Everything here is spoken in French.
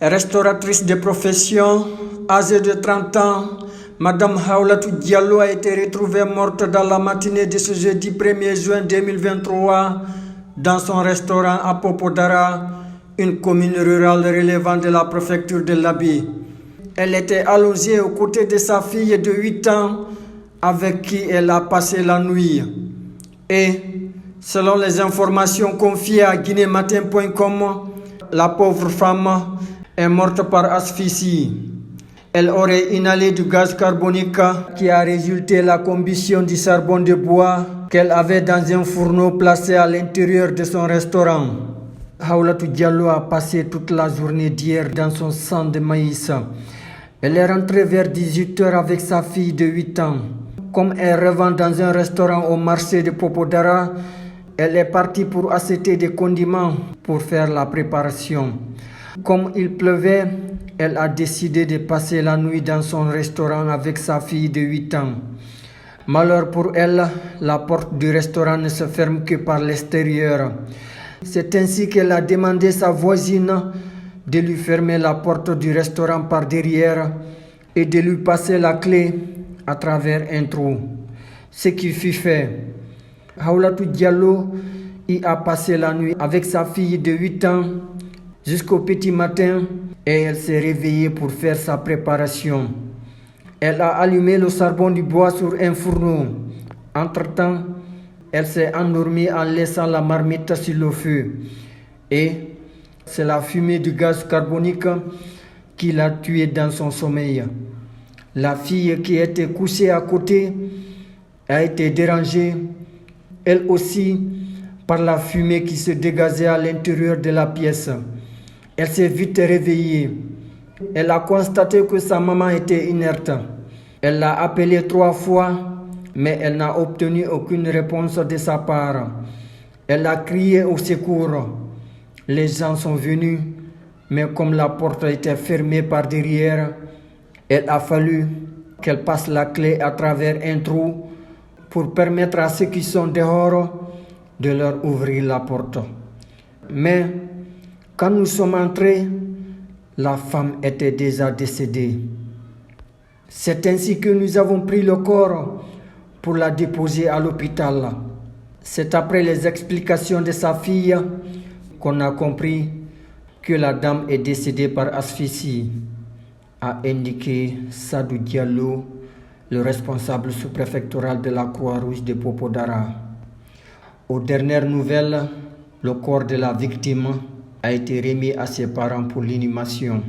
Restauratrice de profession, âgée de 30 ans, Madame Haoulatou Diallo a été retrouvée morte dans la matinée de ce jeudi 1er juin 2023 dans son restaurant à Popodara, une commune rurale relevant de la préfecture de l'Abi. Elle était allongée aux côtés de sa fille de 8 ans avec qui elle a passé la nuit. Et, selon les informations confiées à guinématin.com, la pauvre femme est morte par asphyxie. Elle aurait inhalé du gaz carbonique qui a résulté la combustion du charbon de bois qu'elle avait dans un fourneau placé à l'intérieur de son restaurant. Haoulatou Diallo a passé toute la journée d'hier dans son champ de maïs. Elle est rentrée vers 18h avec sa fille de 8 ans. Comme elle revend dans un restaurant au marché de Popodara, elle est partie pour acheter des condiments pour faire la préparation. Comme il pleuvait, elle a décidé de passer la nuit dans son restaurant avec sa fille de 8 ans. Malheur pour elle, la porte du restaurant ne se ferme que par l'extérieur. C'est ainsi qu'elle a demandé à sa voisine de lui fermer la porte du restaurant par derrière et de lui passer la clé à travers un trou. Ce qui fut fait. Haoulatou Diallo y a passé la nuit avec sa fille de 8 ans jusqu'au petit matin et elle s'est réveillée pour faire sa préparation. Elle a allumé le charbon du bois sur un fourneau. Entre-temps, elle s'est endormie en laissant la marmite sur le feu. Et c'est la fumée du gaz carbonique qui l'a tuée dans son sommeil. La fille qui était couchée à côté a été dérangée, elle aussi, par la fumée qui se dégageait à l'intérieur de la pièce. Elle s'est vite réveillée. Elle a constaté que sa maman était inerte. Elle l'a appelée 3 fois, mais elle n'a obtenu aucune réponse de sa part. Elle a crié au secours. Les gens sont venus, mais comme la porte était fermée par derrière, il a fallu qu'elle passe la clé à travers un trou pour permettre à ceux qui sont dehors de leur ouvrir la porte. Mais quand nous sommes entrés, la femme était déjà décédée. C'est ainsi que nous avons pris le corps pour la déposer à l'hôpital. C'est après les explications de sa fille qu'on a compris que la dame est décédée par asphyxie, a indiqué Sadou Diallo, le responsable sous-préfectoral de la Croix-Rouge de Popodara. Aux dernières nouvelles, le corps de la victime a été remis à ses parents pour l'inhumation.